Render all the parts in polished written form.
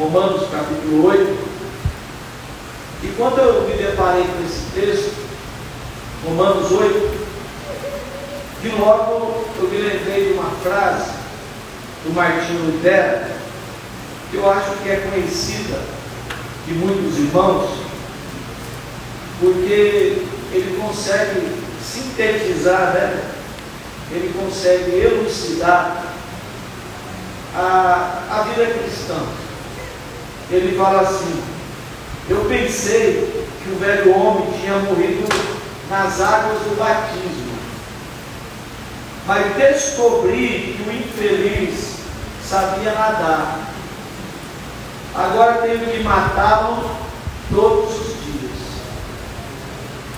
Romanos capítulo 8. E quando eu me deparei com esse texto, Romanos 8, de logo eu me lembrei de uma frase do Martinho Lutero, que eu acho que é conhecida de muitos irmãos, porque ele consegue sintetizar, ele consegue elucidar a vida cristã. Ele fala assim: eu pensei que o velho homem tinha morrido nas águas do batismo, mas descobri que o infeliz sabia nadar. Agora tenho que matá-lo todos os dias.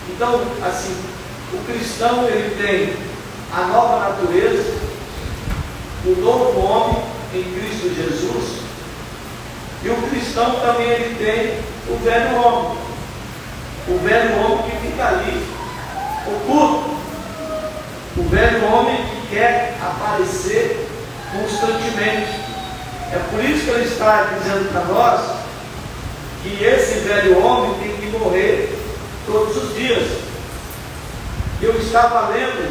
Então, assim, o cristão, ele tem a nova natureza, o novo homem em Cristo Jesus, e o cristão também ele tem o velho homem que fica ali oculto, o velho homem que quer aparecer constantemente. É por isso que ele está dizendo para nós que esse velho homem tem que morrer todos os dias. Eu estava lendo,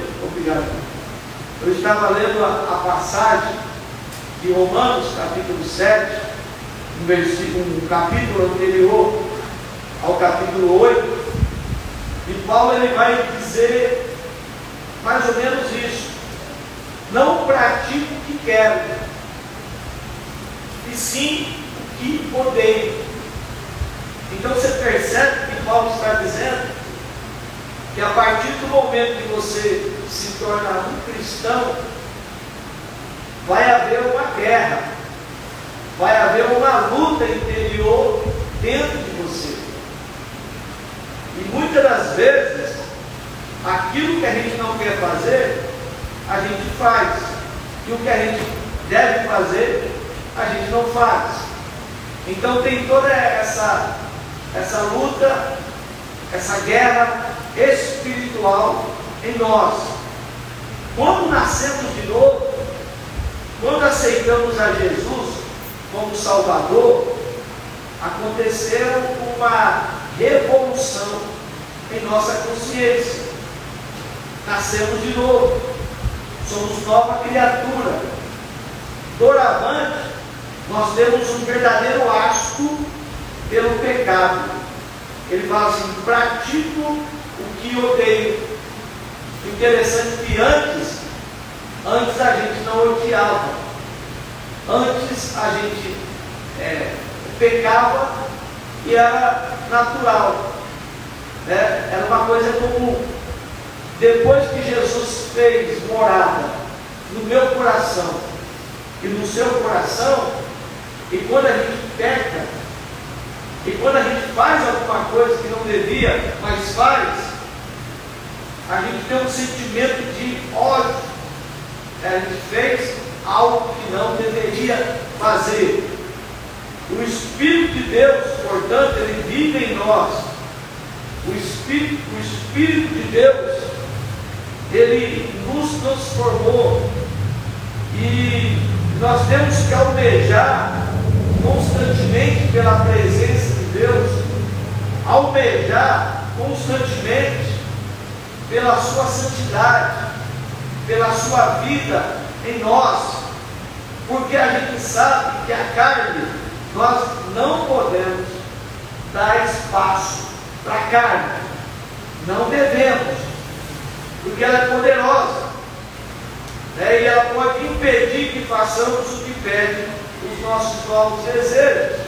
a passagem de Romanos capítulo 7, um capítulo anterior ao capítulo 8, e Paulo ele vai dizer mais ou menos isso: não pratico o que quero, e sim o que odeio. Então você percebe que Paulo está dizendo que a partir do momento que você se torna um cristão, vai haver uma guerra, vai haver uma luta interior dentro de você. E muitas das vezes, aquilo que a gente não quer fazer, a gente faz. E o que a gente deve fazer, a gente não faz. Então tem toda essa luta, essa guerra espiritual em nós. Quando nascemos de novo, quando aceitamos a Jesus como Salvador, aconteceu uma revolução em nossa consciência. Nascemos de novo, somos nova criatura. Doravante, nós temos um verdadeiro asco pelo pecado. Ele fala assim: pratico o que odeio. Interessante que antes a gente não odiava. Antes a gente pecava e era natural, era uma coisa comum. Depois que Jesus fez morada no meu coração e no seu coração, e quando a gente peca, e quando a gente faz alguma coisa que não devia, mas faz, a gente tem um sentimento de ódio. A gente fez algo que não deveria fazer. O Espírito de Deus, portanto, ele vive em nós. O Espírito de Deus, ele nos transformou. E nós temos que almejar constantemente pela presença de Deus, almejar constantemente pela sua santidade, pela sua vida em nós, porque a gente sabe que a carne, nós não podemos dar espaço para a carne, não devemos, porque ela é poderosa, e ela pode impedir que façamos o que pede os nossos novos desejos.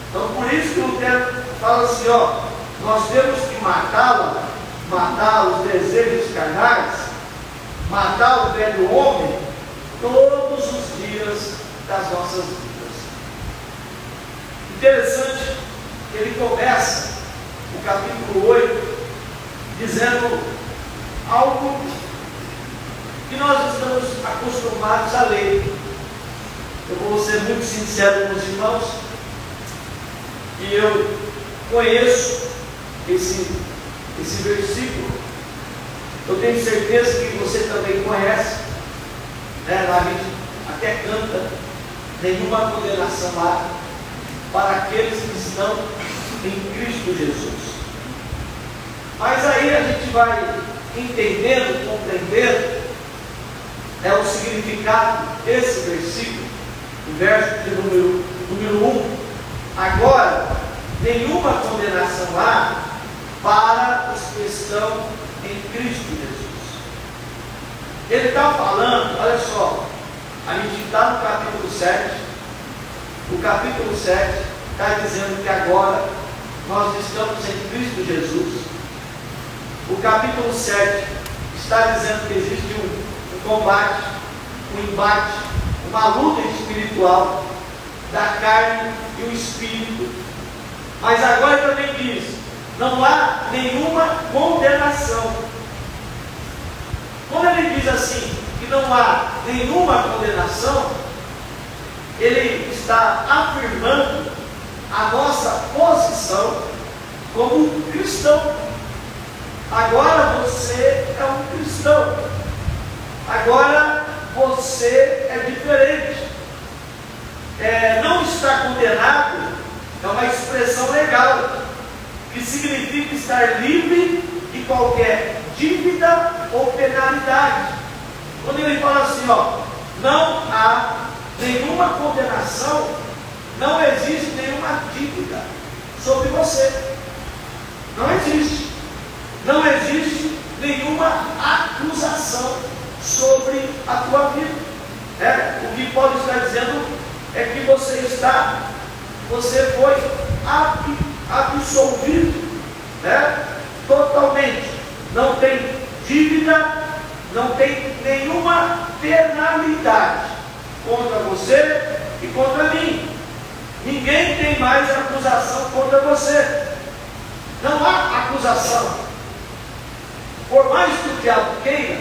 Então por isso que o Lutero fala assim, nós temos que matar os desejos carnais, matar o velho homem todos os dias das nossas vidas. Interessante que ele começa o capítulo 8 dizendo algo que nós estamos acostumados a ler. Eu vou ser muito sincero com os irmãos, e eu conheço esse versículo. Eu tenho certeza que você também conhece, a gente até canta: nenhuma condenação há para aqueles que estão em Cristo Jesus. Mas aí a gente vai entendendo, compreendendo o significado desse versículo, o verso de número 1. Agora, nenhuma condenação há para os que estão em Cristo Jesus. Ele está falando, olha só, a gente está no capítulo 7, o capítulo 7 está dizendo que agora nós estamos em Cristo Jesus. O capítulo 7 está dizendo que existe um combate, um embate, uma luta espiritual da carne e o espírito. Mas agora também diz: não há nenhuma condenação. Quando ele diz assim, que não há nenhuma condenação, ele está afirmando a nossa posição como cristão. Agora você é um cristão. Agora você é diferente. Não está condenado é uma expressão legal, que significa estar livre de qualquer dívida ou penalidade. Quando ele fala assim, não há nenhuma condenação, não existe nenhuma dívida sobre você. Não existe. Não existe nenhuma acusação sobre a tua vida. O que Paulo está dizendo é que você foi absolvido, totalmente. Não tem dívida, não tem nenhuma penalidade contra você e contra mim. Ninguém tem mais acusação contra você. Não há acusação. Por mais que o diabo queira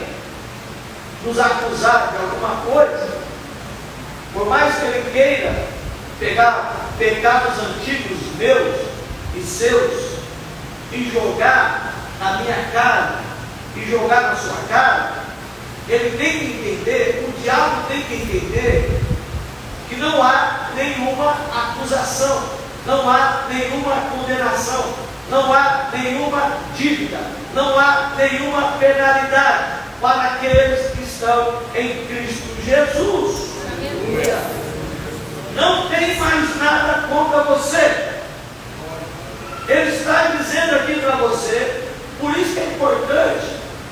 nos acusar de alguma coisa, por mais que ele queira pegar pecados antigos meus e seus e jogar na minha cara e jogar na sua cara, ele tem que entender, o diabo tem que entender que não há nenhuma acusação, não há nenhuma condenação, não há nenhuma dívida, não há nenhuma penalidade para aqueles que estão em Cristo Jesus. Não tem mais nada contra você. Ele está dizendo aqui para você, por isso que é importante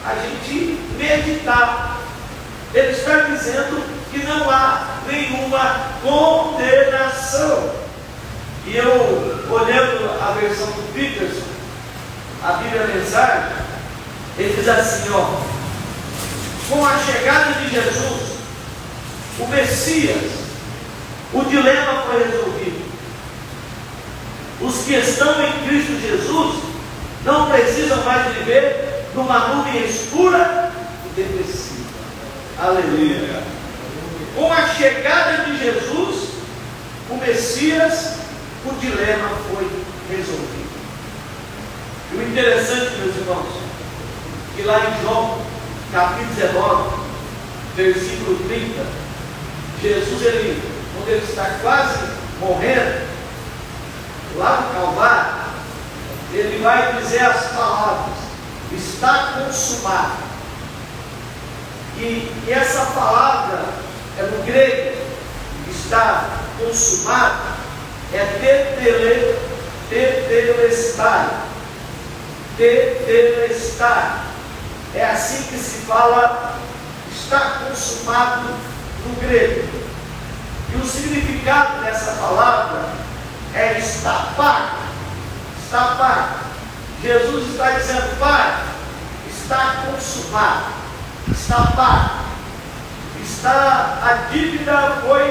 a gente meditar. Ele está dizendo que não há nenhuma condenação. E eu, olhando a versão do Peterson, a Bíblia Mensagem, ele diz assim, com a chegada de Jesus, o Messias, o dilema foi resolvido. Os que estão em Cristo Jesus não precisam mais viver numa nuvem escura e depressiva. Aleluia. Com a chegada de Jesus, o Messias, o dilema foi resolvido. E o interessante, meus irmãos, que lá em João, capítulo 19, versículo 30, Jesus, quando ele está quase morrendo, lá no Calvário, ele vai dizer as palavras: está consumado. E essa palavra no grego, está consumado, tetelestai. Tetelestai. É assim que se fala, está consumado no grego. E o significado dessa palavra é está pago. Está pago. Jesus está dizendo: Pai, está consumado, está pago, a dívida foi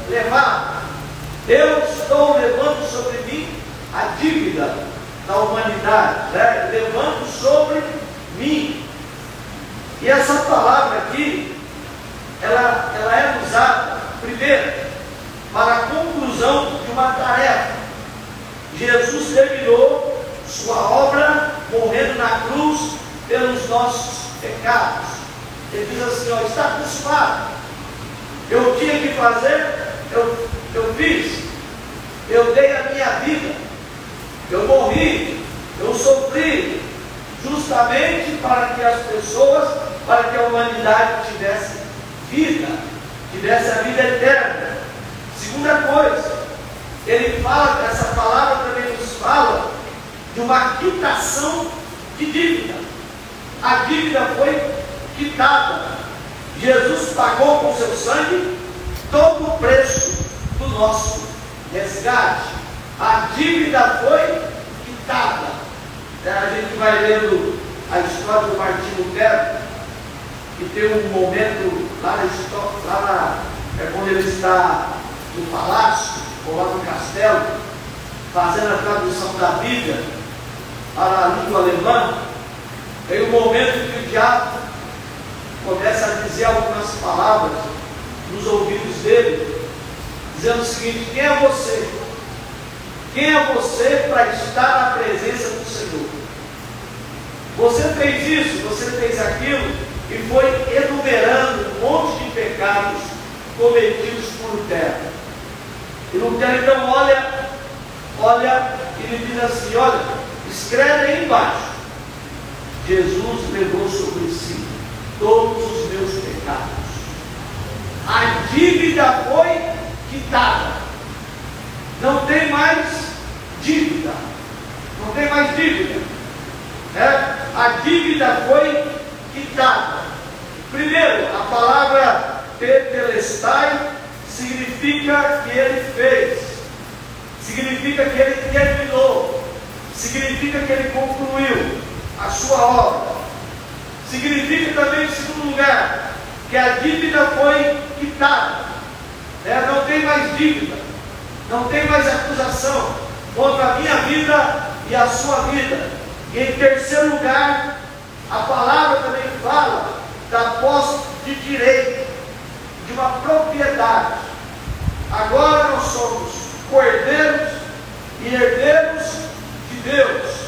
levada. Eu estou levando sobre mim a dívida da humanidade, levando sobre mim. E essa palavra aqui, ela é usada, primeiro, para a conclusão de uma tarefa. Jesus terminou sua obra morrendo na cruz pelos nossos pecados. Ele diz assim: está consumado. Eu tinha que fazer, eu fiz. eu dei a minha vida, eu morri, eu sofri, justamente para que as pessoas, para que a humanidade tivesse vida, tivesse a vida eterna. Segunda coisa, ele fala, essa palavra também nos fala de uma quitação de dívida. A dívida foi quitada. Jesus pagou com seu sangue todo o preço do nosso resgate. A dívida foi quitada. A gente vai lendo a história do Martinho Lutero, que tem um momento quando ele está no palácio, ou lá no castelo, fazendo a tradução da Bíblia para a língua alemã. Tem um momento que o diabo começa a dizer algumas palavras nos ouvidos dele, dizendo o seguinte: quem é você? Quem é você para estar na presença do Senhor? Você fez isso, você fez aquilo, e foi enumerando um monte de pecados cometidos por Lutero. E Lutero então olha e lhe diz assim: olha, escreve aí embaixo: Jesus levou sobre si todos os meus pecados. A dívida foi quitada. Não tem mais dívida. Não tem mais dívida. A dívida foi quitada. Primeiro, a palavra tetelestai significa que ele fez, significa que ele terminou, significa que ele concluiu a sua obra. Significa também, em segundo lugar, que a dívida foi quitada. Não tem mais dívida, não tem mais acusação contra a minha vida e a sua vida. E em terceiro lugar, a palavra também fala da posse de direito, de uma propriedade. Agora nós somos cordeiros e herdeiros de Deus.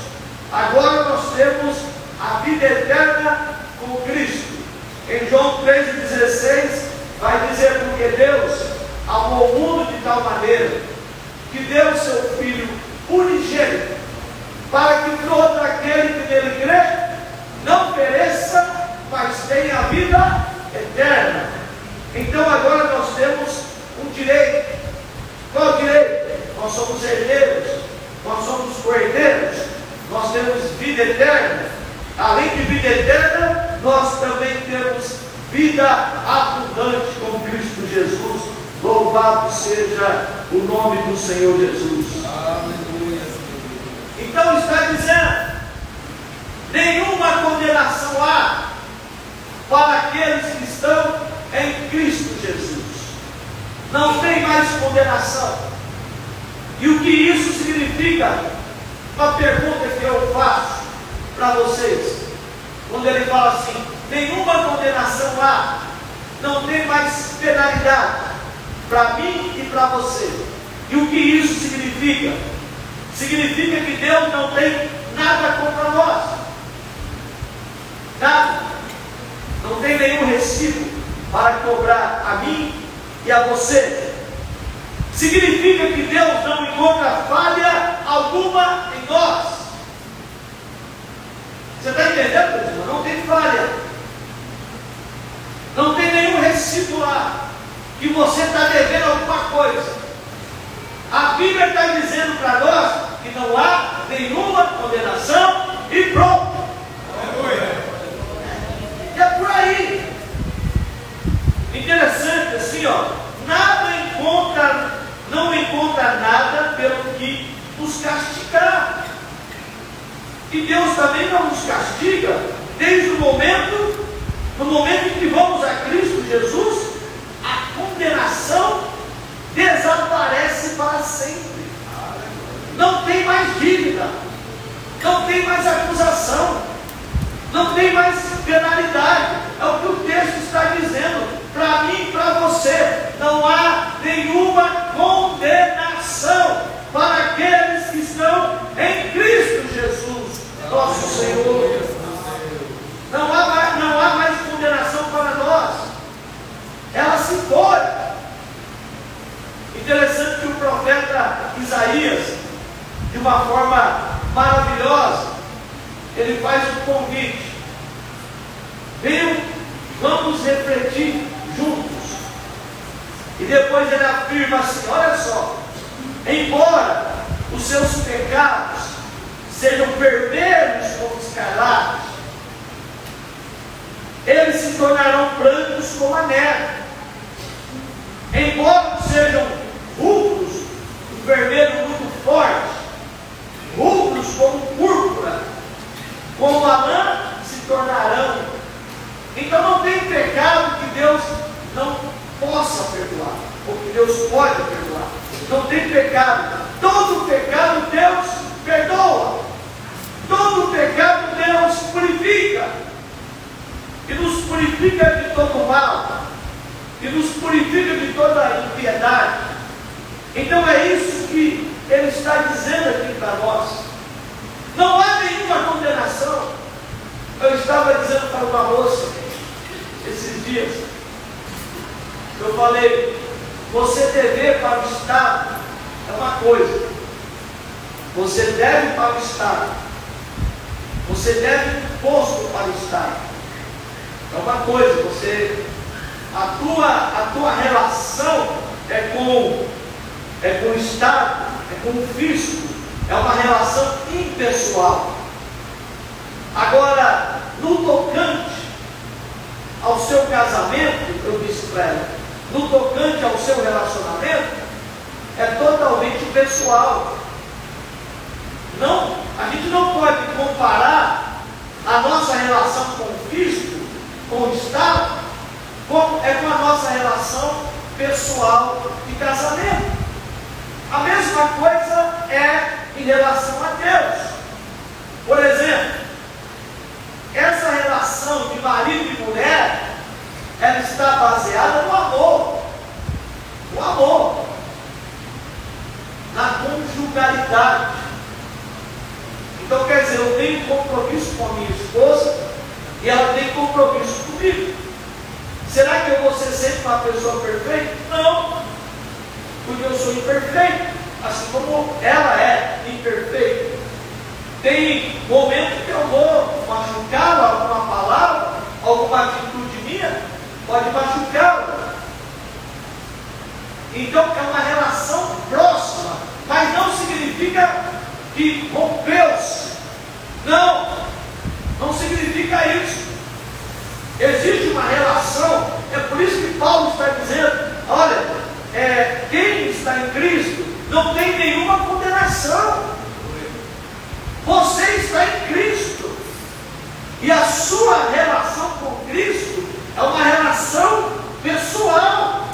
Agora nós temos a vida eterna com Cristo. Em João 3,16 vai dizer: porque Deus amou o mundo de tal maneira que deu o seu Filho unigênito, para que todo aquele que nele crê não pereça, mas tenha a vida eterna. Então agora nós temos um direito. Qual é o direito? Nós somos herdeiros, nós somos cordeiros, nós temos vida eterna. Além de vida eterna, nós também temos vida abundante com Cristo Jesus. Louvado seja o nome do Senhor Jesus. Aleluia. Então está dizendo: nenhuma condenação há para aqueles que estão em Cristo Jesus. Não tem mais condenação. E o que isso significa? Uma pergunta que eu faço para vocês, quando ele fala assim: nenhuma condenação há, não tem mais penalidade para mim e para você. E o que isso significa? Significa que Deus não tem nada contra nós, nada, não tem nenhum recibo para cobrar a mim e a você. Significa que Deus não encontra falha alguma em nós. Você está entendendo, meu irmão? Não tem falha, não tem nenhum recibo lá que você está devendo alguma coisa. A Bíblia está dizendo para nós que não há nenhuma condenação e pronto. E é por aí. Interessante assim, não encontra nada pelo que nos castigar. E Deus também não nos castiga desde no momento em que vamos a Cristo Jesus. A condenação desaparece para sempre. Não tem mais dívida, não tem mais acusação, não tem mais penalidade. É o que o texto está dizendo para mim e para você. Não há nenhuma condenação para aqueles que estão em Cristo Jesus, nosso Senhor. Não há mais condenação para nós. Ela se foi. Interessante que o profeta profeta Isaías, de uma forma maravilhosa, ele faz um convite. Venham, vamos refletir juntos. E depois ele afirma assim: olha só, embora os seus pecados sejam vermelhos como escarlate, eles se tornarão brancos como a neve. Embora sejam rubros, um vermelho muito forte, rubros como púrpura, como a lã, se tornarão. Então não tem pecado que Deus não possa perdoar, ou que Deus pode perdoar. Não tem pecado. Todo pecado Deus perdoa. Todo pecado Deus purifica. E nos purifica de todo mal. E nos purifica de toda impiedade. Então é isso que Ele está dizendo aqui para nós. Não há nenhuma condenação. Eu estava dizendo para uma moça esses dias, eu falei: você dever para o Estado é uma coisa, você deve para o Estado, você deve imposto para o Estado é uma coisa, você, a tua relação é com o Estado, é com o fisco, é uma relação impessoal. Agora, no tocante ao seu casamento, eu disse para ela, no tocante ao seu relacionamento, é totalmente pessoal. Não, a gente não pode comparar a nossa relação com o fisco, com o Estado, com a nossa relação pessoal de casamento. A mesma coisa é em relação a Deus. Por exemplo, essa relação de marido e mulher, ela está baseada no amor. No amor. Na conjugalidade. Então quer dizer, eu tenho compromisso com a minha esposa e ela tem compromisso comigo. Será que eu vou ser sempre uma pessoa perfeita? Não. Porque eu sou imperfeito. Assim como ela é imperfeita. Tem momento que eu vou machucá-la, alguma palavra, alguma atitude minha, pode machucá-la. Então é uma relação próxima, mas não significa que rompeu-se. Não significa isso. Existe uma relação, é por isso que Paulo está dizendo: olha, quem está em Cristo não tem nenhuma condenação. Você está em Cristo. E a sua relação com Cristo é uma relação pessoal.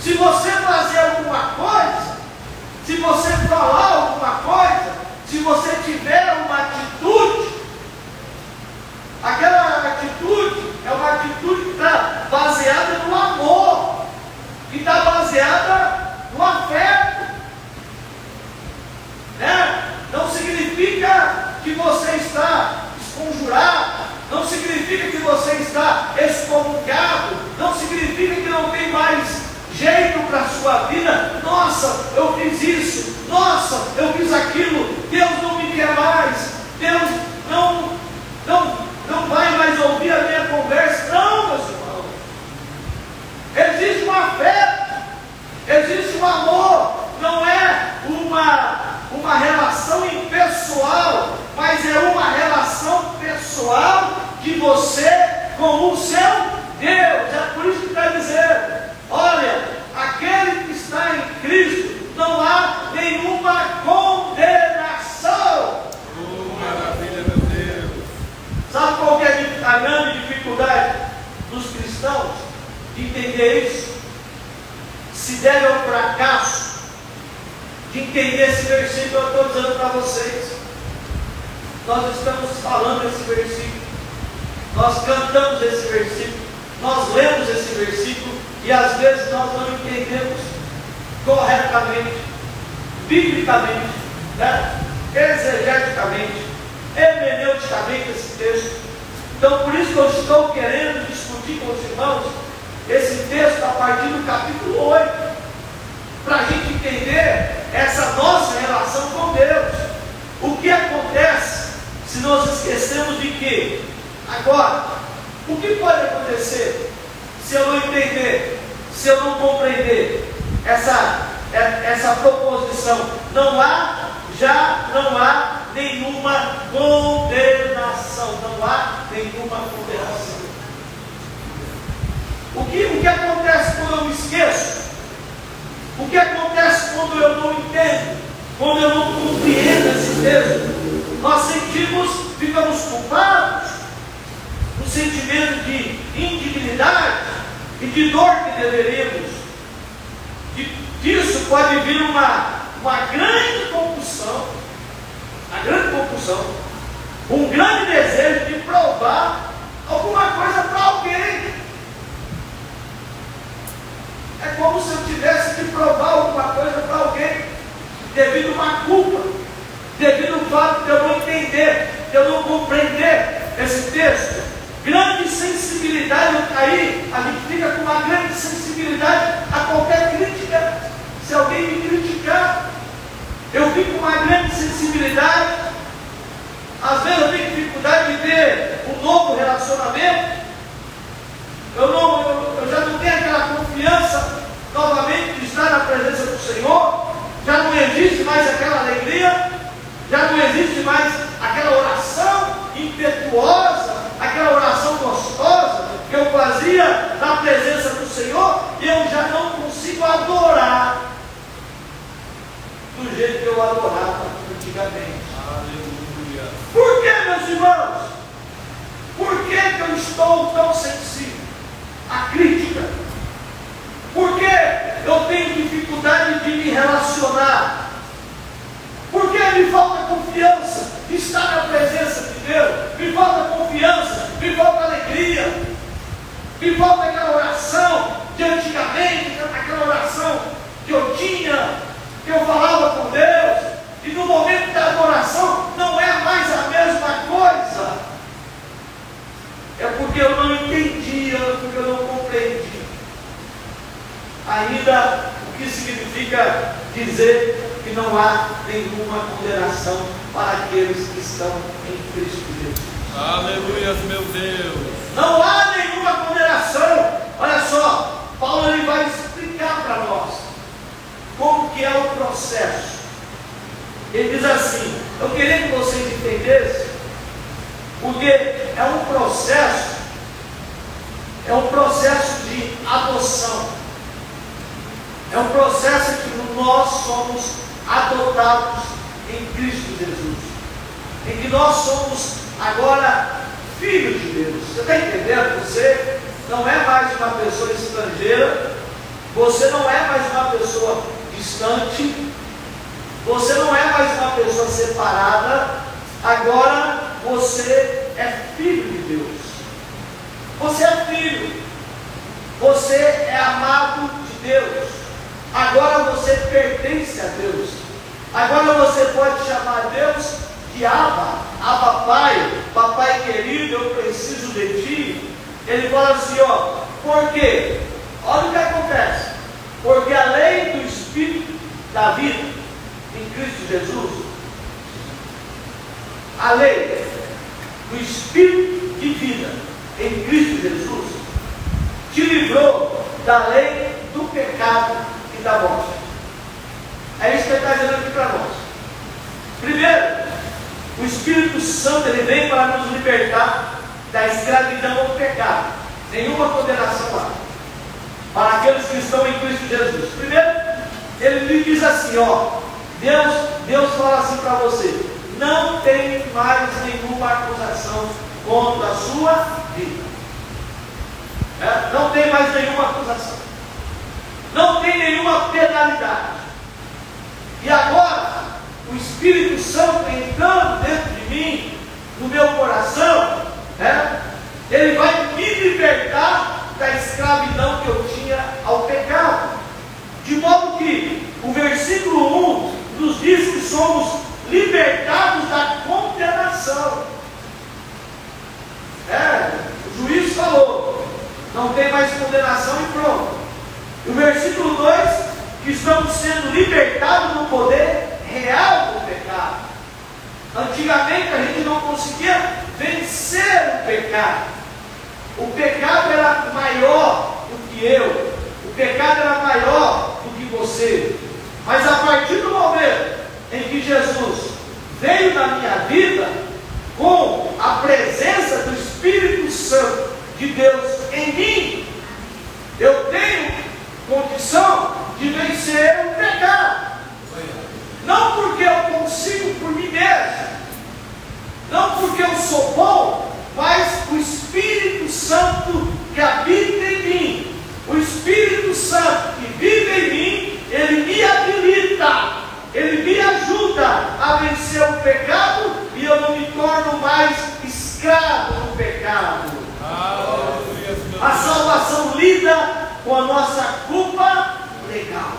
Se você fazer alguma coisa, se você falar alguma coisa, se você tiver uma atitude, aquela atitude é uma atitude que está baseada no amor, que está baseada no afeto, né? Não significa que você está esconjurado, não significa que você está excomungado, não significa que não tem mais jeito para a sua vida. Nossa, eu fiz isso, nossa, eu fiz aquilo, Deus não me quer mais, Deus não vai mais ouvir a minha conversa. Não, meus irmãos, existe um afeto, existe um amor, não é uma relação impessoal, mas é uma relação pessoal de você com o seu Deus. É por isso que está dizendo: olha, aquele que está em Cristo, não há nenhuma condenação. Maravilha, meu Deus. Sabe qual que é a grande dificuldade dos cristãos de entender isso? Se deve ao fracasso de entender esse versículo que eu estou dizendo para vocês. Nós estamos falando esse versículo, nós cantamos esse versículo, nós lemos esse versículo e às vezes nós não entendemos corretamente, biblicamente, né? Exegeticamente, hermeneuticamente esse texto. Então por isso que eu estou querendo discutir com os irmãos esse texto a partir do capítulo 8, para a gente entender de que, agora, o que pode acontecer se eu não entender, se eu não compreender essa proposição? Já não há nenhuma condenação. Não há nenhuma condenação. O que acontece quando eu me esqueço? O que acontece quando eu não entendo? Quando eu não compreendo esse texto? Nós ficamos culpados, no sentimento de indignidade e de dor que deveríamos. Disso pode vir uma grande compulsão, um grande desejo de provar alguma coisa para alguém. É como se eu tivesse que provar alguma coisa para alguém, devido a uma culpa, devido ao fato de eu não entender, de eu não compreender esse texto. Grande sensibilidade, a gente fica com uma grande sensibilidade a qualquer crítica. Se alguém me criticar, eu fico com uma grande sensibilidade. Às vezes eu tenho dificuldade de ter um novo relacionamento. Eu já não tenho aquela confiança novamente de estar na presença do Senhor. Já não existe mais aquela alegria, já não existe mais aquela oração impetuosa, aquela oração gostosa que eu fazia na presença do Senhor, e eu já não consigo adorar do jeito que eu adorava antigamente. Aleluia. Por que, meus irmãos? Por que eu estou tão sensível à crítica? Por que eu tenho dificuldade de me relacionar? Por que me falta confiança de estar na presença de Deus? Me falta confiança, me falta alegria, me falta aquela oração de antigamente, aquela oração que eu tinha, que eu falava com Deus, e no momento da adoração não é mais a mesma coisa. É porque eu não entendia, porque eu não compreendi ainda o que significa dizer que não há nenhuma condenação para aqueles que estão em Cristo Jesus. Aleluia, meu Deus. Não há nenhuma condenação. Olha só, Paulo ele vai explicar para nós como que é o processo. Ele diz assim, eu queria que vocês entendessem, porque é um processo de adoção. É um processo em que nós somos adotados em Cristo Jesus, em que nós somos agora filhos de Deus. Você está entendendo? Você não é mais uma pessoa estrangeira, você não é mais uma pessoa distante, você não é mais uma pessoa separada, agora você é filho de Deus. Você é filho, você é amado de Deus. Agora você pertence a Deus. Agora você pode chamar Deus de Abba, Abba Pai, papai querido, eu preciso de ti. Ele fala assim, por quê? Olha o que acontece. Porque a lei do Espírito da vida em Cristo Jesus, a lei do Espírito de vida em Cristo Jesus, te livrou da lei do pecado e da morte. É isso que ele está dizendo aqui para nós. Primeiro, o Espírito Santo ele vem para nos libertar da escravidão ao pecado. Nenhuma condenação lá para aqueles que estão em Cristo Jesus. Primeiro, ele lhe diz assim, Deus fala assim para você: não tem mais nenhuma acusação contra a sua vida. Não tem mais nenhuma acusação. Não tem nenhuma penalidade. E agora, o Espírito Santo entrando dentro de mim, no meu coração, ele vai me libertar da escravidão que eu tinha ao pecado. De modo que o versículo 1 nos diz que somos libertados da condenação. O juiz falou, não tem mais condenação e pronto. E o versículo 2, que estamos sendo libertados do poder real do pecado. Antigamente a gente não conseguia vencer o pecado. O pecado era maior do que eu, o pecado era maior do que você. Mas a partir do momento em que Jesus veio na minha vida, com a presença do Espírito Santo de Deus em mim, eu tenho condição de vencer o pecado. Não porque eu consigo por mim mesmo, não porque eu sou bom, mas o Espírito Santo que habita em mim, o Espírito Santo que vive em mim, ele me habilita, ele me ajuda a vencer o pecado e eu não me torno mais escravo do pecado. A salvação lida com a nossa culpa legal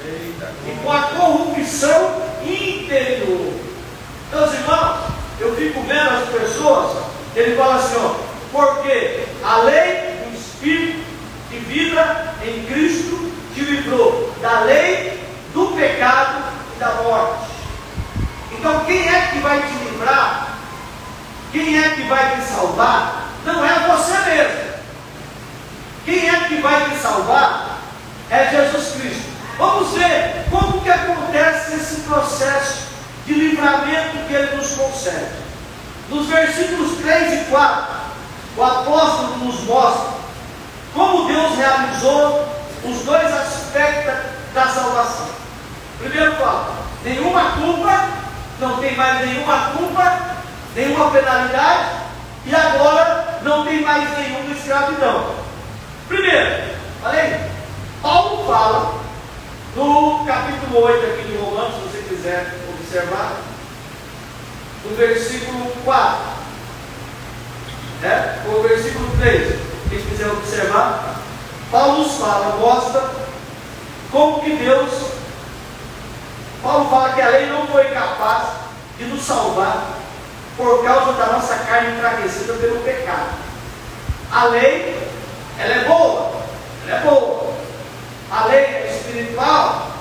e com a corrupção interior. Meus irmãos, eu fico vendo as pessoas, ele fala assim, ó, porque a lei do Espírito de vida em Cristo te livrou da lei, do pecado e da morte. Então quem é que vai te livrar? Quem é que vai te salvar? Não é você mesmo. Quem é que vai te salvar? É Jesus Cristo. Vamos ver como que acontece esse processo de livramento que ele nos concede. Nos versículos 3 e 4, o apóstolo nos mostra como Deus realizou os dois aspectos da salvação. Primeiro fala, nenhuma culpa, não tem mais nenhuma culpa, nenhuma penalidade, e agora não tem mais nenhuma escravidão. Primeiro, olha aí, Paulo fala no capítulo 8 aqui de Romanos, se você quiser observar, no versículo 4, ou versículo 3, quem quiser observar, Paulo nos fala, mostra como que Deus, Paulo fala que a lei não foi capaz de nos salvar por causa da nossa carne enfraquecida pelo pecado. A lei, ela é boa, a lei é espiritual,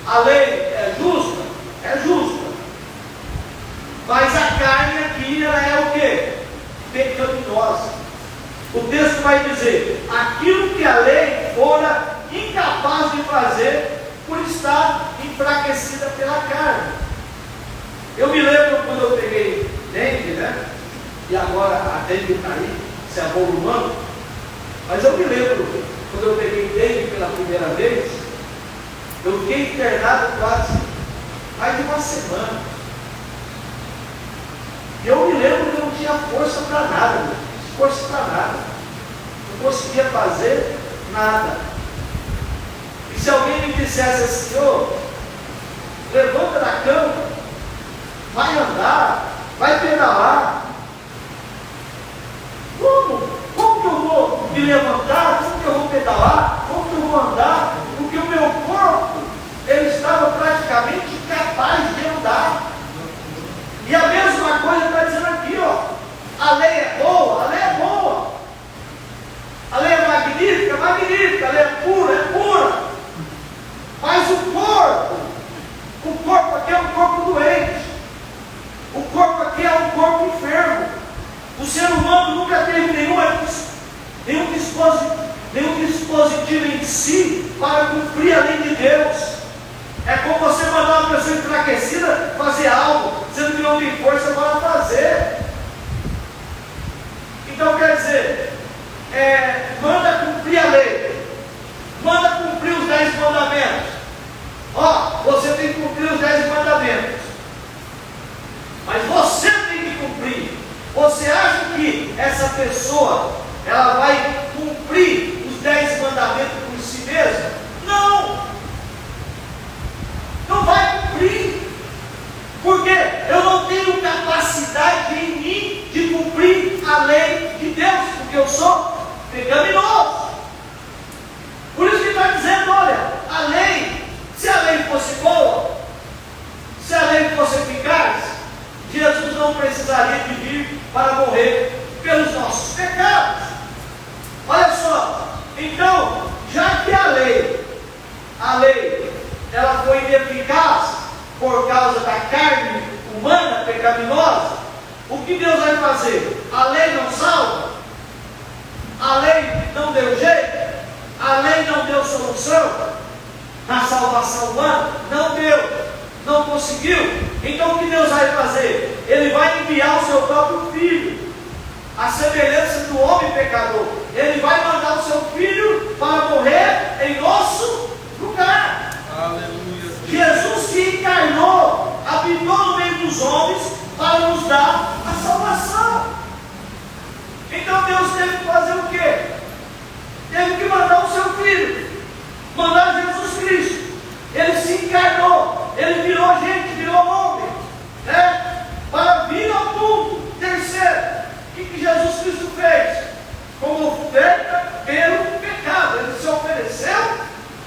a lei é justa, mas a carne aqui, ela é o que? Pecaminosa. O texto vai dizer, aquilo que a lei fora incapaz de fazer, por estar enfraquecida pela carne. Eu me lembro quando eu peguei dengue, e agora a dengue está aí, se avolumando, mas eu me lembro quando eu peguei dengue pela primeira vez, eu fiquei internado quase mais de uma semana. E eu me lembro que eu não tinha força para nada, não conseguia fazer nada. E se alguém me dissesse assim, levanta da cama, vai andar, vai pedalar, como que eu vou me levantar, como que eu vou pedalar, como que eu vou andar, porque o meu corpo, ele estava praticamente incapaz de andar. E a mesma coisa está dizendo aqui, a lei é boa, a lei é magnífica, a lei é pura, mas o corpo aqui é um corpo doente, o corpo aqui é um corpo enfermo. O ser humano nunca teve nenhum dispositivo em si para cumprir a lei de Deus. É como você mandar uma pessoa enfraquecida fazer algo, sendo que não tem força para fazer. Então quer dizer, manda cumprir a lei, manda cumprir os 10 mandamentos. Você tem que cumprir os 10 mandamentos, mas você tem que cumprir. Você acha que essa pessoa, ela vai cumprir os 10 mandamentos por si mesma? Não vai cumprir, porque eu não tenho capacidade em mim de cumprir a lei de Deus, porque eu sou pecaminoso. Por isso que está dizendo, olha, a lei, se a lei fosse boa, se a lei fosse eficaz, Jesus não precisaria de vir para morrer pelos nossos pecados. Olha só, então, já que a lei, ela foi ineficaz por causa da carne humana pecaminosa, o que Deus vai fazer? A lei não salva? A lei não deu jeito? A lei não deu solução? Na salvação humana? Não deu, não conseguiu. Então o que Deus vai fazer? Ele vai enviar o seu próprio Filho, a semelhança do homem pecador. Ele vai mandar o seu Filho para morrer em nosso lugar. Aleluia. Jesus se encarnou, habitou no meio dos homens para nos dar a salvação. Então Deus teve que fazer o quê? Teve que mandar o seu Filho, mandar Jesus Cristo. Ele se encarnou, ele virou gente, virou homem, né? Para vir ao mundo. Terceiro, o que Jesus Cristo fez? Como oferta pelo pecado. Ele se ofereceu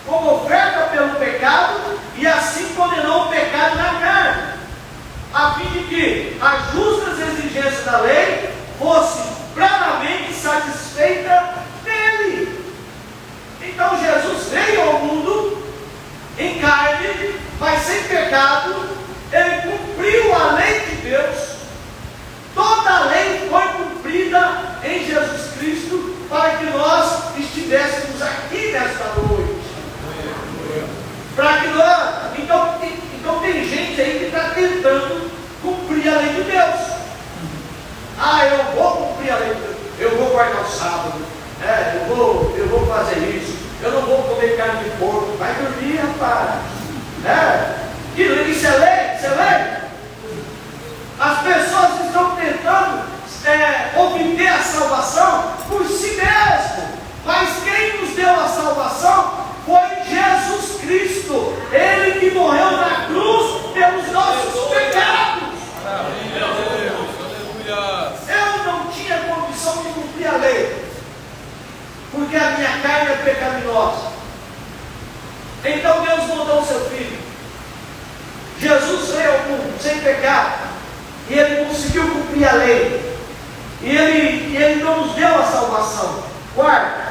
como oferta pelo pecado e assim condenou o pecado na carne, a fim de que as justas exigências da lei fossem plenamente satisfeitas nele. Então Jesus veio ao mundo em carne, mas sem pecado. Ele cumpriu a lei de Deus. Toda a lei foi cumprida em Jesus Cristo para que nós estivéssemos aqui nesta noite. Para que nós, então tem gente aí que está tentando cumprir a lei de Deus. Eu vou cumprir a lei de Deus, eu vou guardar o sábado, eu vou fazer isso, eu não vou comer carne de porco. Vai dormir, rapaz. Isso é lei, isso é lei. As pessoas estão tentando obter a salvação por si mesmo, mas quem nos deu a salvação foi Jesus Cristo. Ele que morreu na cruz pelos nossos pecados. Eu não tinha condição de cumprir a lei, porque a minha carne é pecaminosa. Então Deus mandou o seu Filho. Jesus veio ao mundo sem pecado, e Ele conseguiu cumprir a lei, e Ele não nos deu a salvação. Quarto,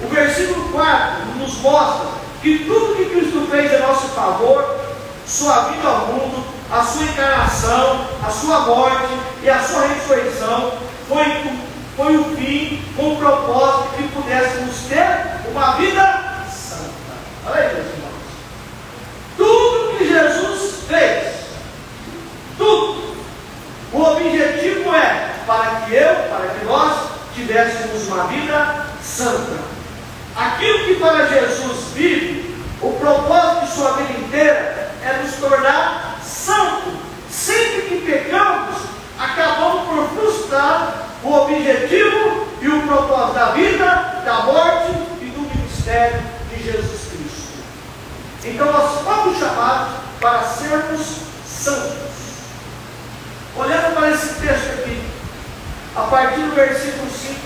o versículo 4 nos mostra que tudo que Cristo fez em nosso favor, sua vida ao mundo, a sua encarnação, a sua morte e a sua ressurreição, foi o fim, com o propósito de que pudéssemos ter uma vida santa. Olha aí, meus irmãos. Tudo que Jesus fez, tudo, o objetivo é para que nós tivéssemos uma vida santa. Aquilo que para Jesus vive, o propósito de sua vida inteira é nos tornar santos. Sempre que pecamos, acabamos por frustrar o objetivo e o propósito da vida, da morte e do ministério de Jesus Cristo. Então nós fomos chamados para sermos santos. Olhando para esse texto aqui, a partir do versículo 5,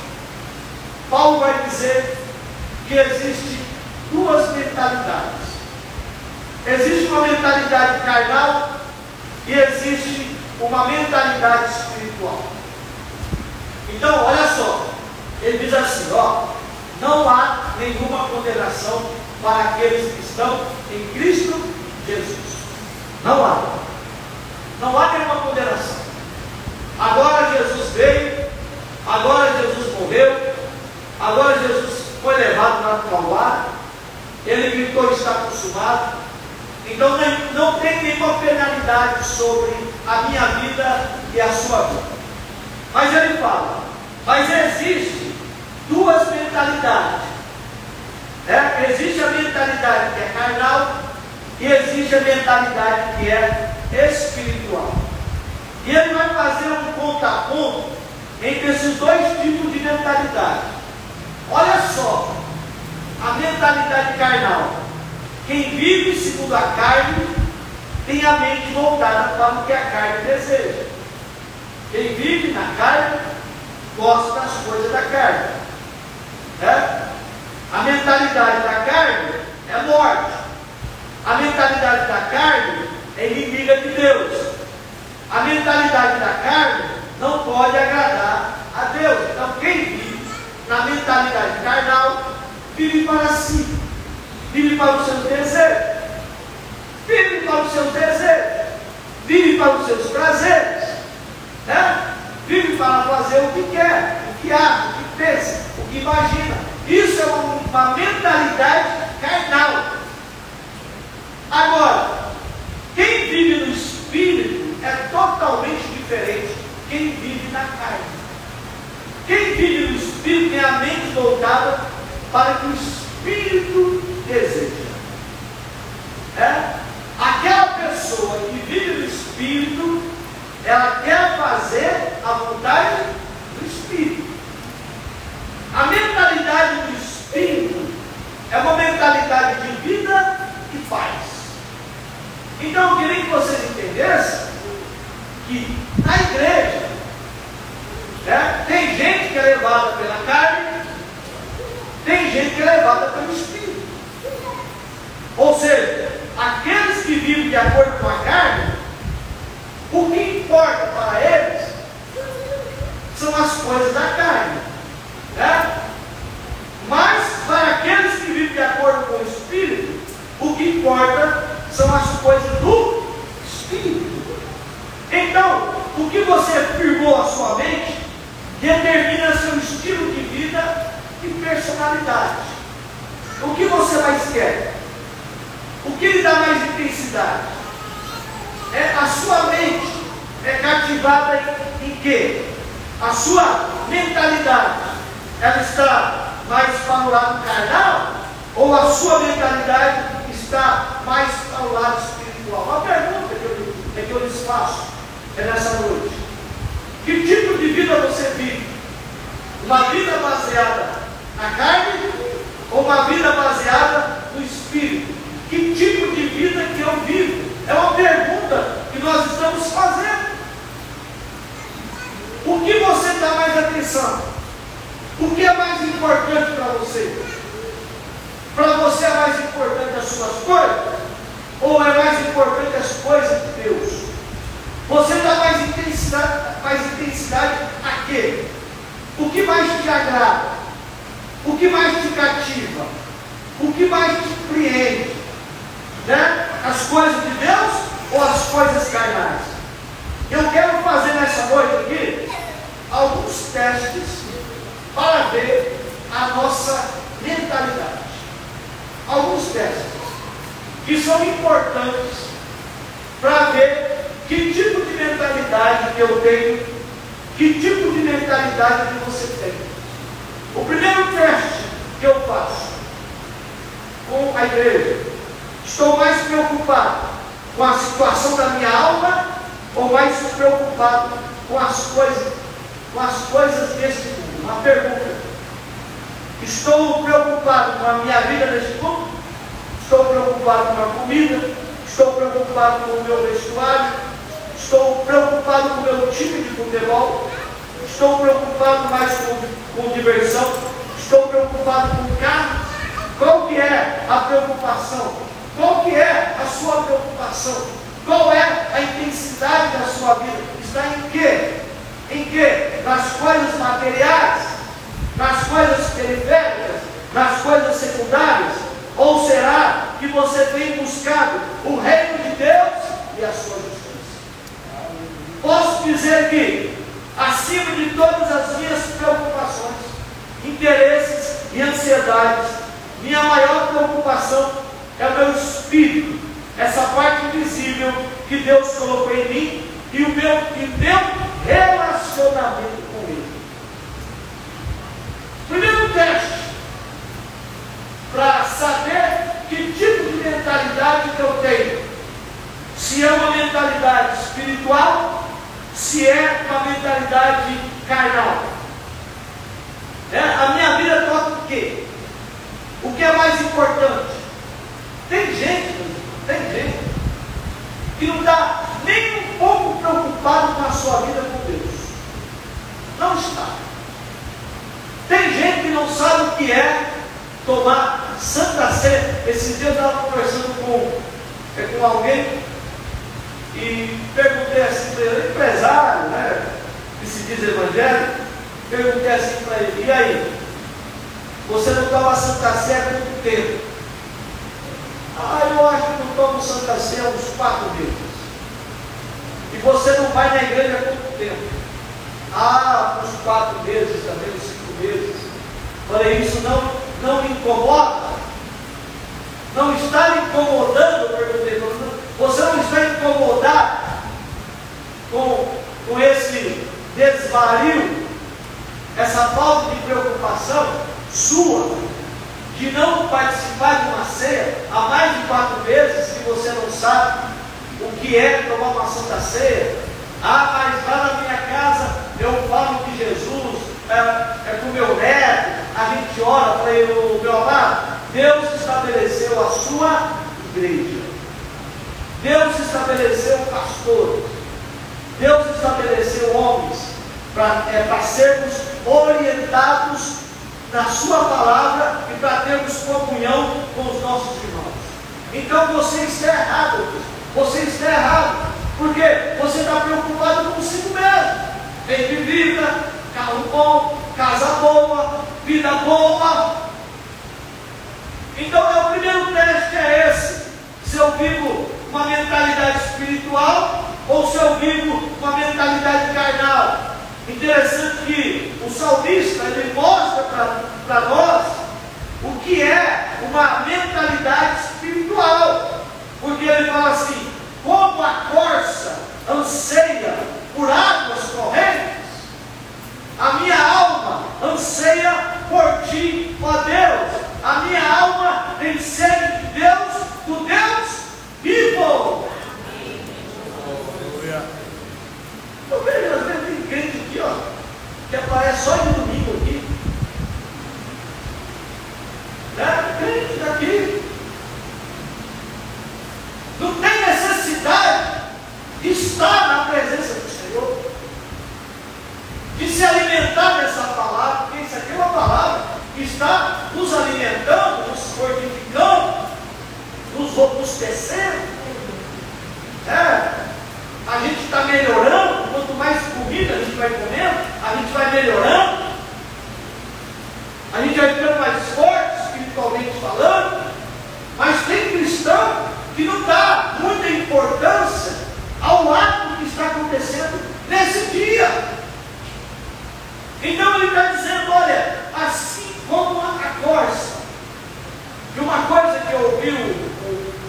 Paulo vai dizer que existe duas mentalidades. Existe uma mentalidade carnal e existe uma mentalidade espiritual. Então, olha só, ele diz assim, não há nenhuma condenação para aqueles que estão em Cristo Jesus. Não há nenhuma condenação. Agora Jesus veio, agora Jesus morreu, agora Jesus foi levado para o Calvário, ele gritou: está consumado. Então não tem nenhuma penalidade sobre a minha vida e a sua vida. Mas ele fala, mas existe duas mentalidades. Existe a mentalidade que é carnal e existe a mentalidade que é espiritual. E ele vai fazer um contraponto entre esses dois tipos de mentalidade. Olha só, a mentalidade carnal. Quem vive segundo a carne tem a mente voltada para o que a carne deseja. Quem vive na carne gosta das coisas da carne. A mentalidade da carne é morte. A mentalidade da carne é inimiga de Deus. A mentalidade da carne não pode agradar a Deus. Então quem vive na mentalidade carnal vive para si, vive para os seus desejos, vive para os seus desejos, vive para os seus prazeres. imagina. Isso é uma mentalidade carnal. Agora, quem vive no Espírito é totalmente diferente de quem vive na carne. Quem vive no Espírito tem a mente voltada para que o Espírito deseja. Aquela pessoa que vive no Espírito, ela quer fazer a vontade do Espírito. A mentalidade do Espírito é uma mentalidade de vida e paz. Então eu queria que vocês entendessem que na igreja tem gente que é levada pela carne, tem gente que é levada pelo Espírito. Ou seja, aqueles que vivem de acordo com a carne, o que importa para eles são as coisas da carne. Mas para aqueles que vivem de acordo com o Espírito, o que importa são as coisas do Espírito. Então, o que você firmou a sua mente determina seu estilo de vida e personalidade. O que você mais quer? O que lhe dá mais intensidade? A sua mente é cativada em quê? A sua mentalidade, ela está mais para o lado carnal? Ou a sua mentalidade está mais para o lado espiritual? Uma pergunta que eu lhes faço nessa noite: que tipo de vida você vive? Uma vida baseada na carne ou uma vida baseada no Espírito? Que tipo de vida que eu vivo? É uma pergunta que nós estamos fazendo. O que você dá mais atenção? O que é mais importante para você? Para você é mais importante as suas coisas? Ou é mais importante as coisas de Deus? Você dá mais intensidade a quê? O que mais te agrada? O que mais te cativa? O que mais te prende? As coisas de Deus ou as coisas carnais? Eu quero fazer nessa noite aqui alguns testes para ver a nossa mentalidade. Alguns testes que são importantes para ver que tipo de mentalidade que eu tenho, que tipo de mentalidade que você tem. O primeiro teste que eu faço com a igreja: estou mais preocupado com a situação da minha alma ou mais preocupado com as coisas deste mundo? Uma pergunta. Estou preocupado com a minha vida neste mundo? Estou preocupado com a comida? Estou preocupado com o meu vestuário? Estou preocupado com o meu time de futebol? Estou preocupado mais com diversão? Estou preocupado com o carro? Qual que é a preocupação? Qual que é a sua preocupação? Qual é a intensidade da sua vida? Está em quê? Em quê? Nas coisas materiais? Nas coisas periféricas? Nas coisas secundárias? Ou será que você tem buscado o reino de Deus e a sua justiça? Posso dizer que, acima de todas as minhas preocupações, interesses e ansiedades, minha maior preocupação é o meu espírito, essa parte invisível que Deus colocou em mim e o meu relacionamento com Ele. Primeiro teste para saber que tipo de mentalidade que eu tenho: se é uma mentalidade espiritual, se é uma mentalidade carnal. A minha vida toca o quê? O que é mais importante? Tem gente que não está nem um pouco preocupado com a sua vida com Deus. Não está. Tem gente que não sabe o que é tomar Santa Sé. Esses dias eu estava conversando com alguém e perguntei assim para ele, empresário, que se diz evangélico, perguntei assim para ele: e aí? Você não toma Santa Sé há quanto tempo? Eu acho que não tomo Santa Sé há uns 4 meses. E você não vai na igreja há quanto tempo? Uns 4 meses também, uns 5 meses. Falei, isso não me incomoda? Não está me incomodando? Eu perguntei, você não está incomodado com esse desvario, essa falta de preocupação sua, de não participar de uma ceia há mais de 4 meses, que você não sabe o que é tomar uma santa ceia? Ah, mas lá na minha casa eu falo que Jesus é com o meu neto, a gente ora. Falei, meu amado, Deus estabeleceu a sua igreja, Deus estabeleceu pastores, Deus estabeleceu homens para sermos orientados na sua palavra e para termos comunhão com os nossos irmãos. Então você está errado, você está errado, porque você está preocupado consigo mesmo. Bem de vida, carro bom, casa boa, vida boa. Então o primeiro teste é esse: se eu vivo uma mentalidade espiritual ou se eu vivo uma mentalidade carnal. Interessante que o salmista, ele mostra para nós o que é uma mentalidade espiritual, porque ele fala assim: como a corça anseia por águas correntes, a minha alma anseia por ti, ó Deus. A minha alma tem sede de Deus, do Deus vivo. Eu vejo, às vezes tem crente aqui, ó, que aparece só de domingo aqui, né? Crente daqui não tem necessidade de estar na presença do Senhor, de se alimentar dessa palavra, porque isso aqui é uma palavra que está nos alimentando, nos fortificando, nos robustecendo. A gente está melhorando. Quanto mais comida a gente vai comendo, a gente vai melhorando, a gente vai ficando mais forte espiritualmente falando. Mas tem cristão que não dá muita importância ao ato que está acontecendo nesse dia. Então ele está dizendo: olha, assim como a corça. E uma coisa que eu ouvi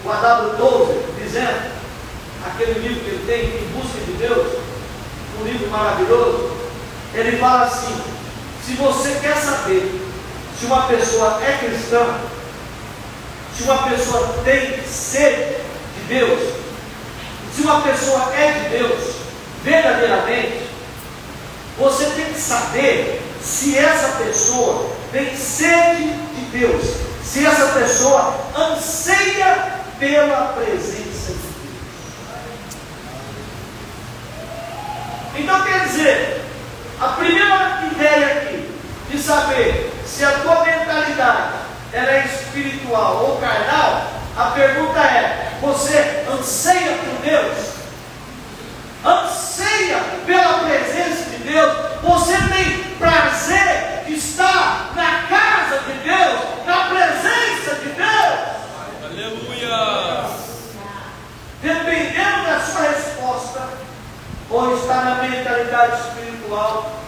o A.W. Tozer dizendo, aquele livro que ele tem, Em Busca de Deus, um livro maravilhoso, ele fala assim: se você quer saber se uma pessoa é cristã, se uma pessoa tem sede de Deus, se uma pessoa é de Deus verdadeiramente, você tem que saber se essa pessoa tem sede de Deus, se essa pessoa anseia pela presença de Deus. Então quer dizer, a primeira ideia aqui de saber se a tua mentalidade ela é espiritual ou carnal, a pergunta é: você anseia por Deus? Anseia pela presença de Deus? Você tem prazer de estar na casa de Deus, na presença de Deus? Aleluia! Dependendo da sua resposta, ou está na mentalidade espiritual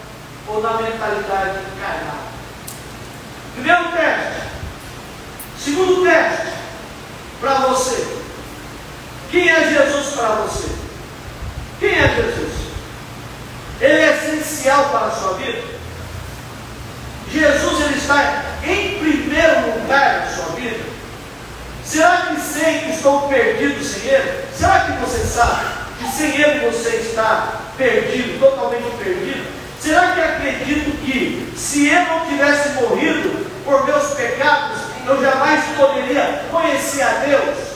ou na mentalidade carnal. Primeiro teste. Segundo teste para você: quem é Jesus para você? Quem é Jesus? Ele é essencial para a sua vida? Jesus, ele está em primeiro lugar na sua vida? Será que sei que estou perdido sem Ele? Será que você sabe que sem Ele você está perdido, totalmente perdido? Será que acredito que se Ele não tivesse morrido por meus pecados, eu jamais poderia conhecer a Deus?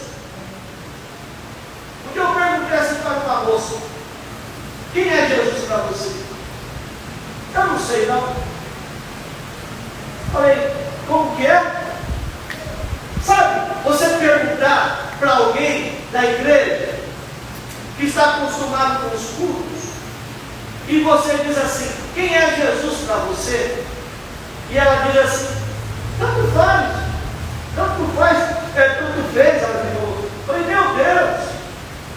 Porque eu perguntei assim para uma moça: quem é Jesus para você? Eu não sei não. Falei: como que é? Sabe, você perguntar para alguém da igreja que está acostumado com os cultos, e você diz assim: quem é Jesus para você? E ela diz assim: tanto faz, tanto fez. Ela falou: falei: meu Deus,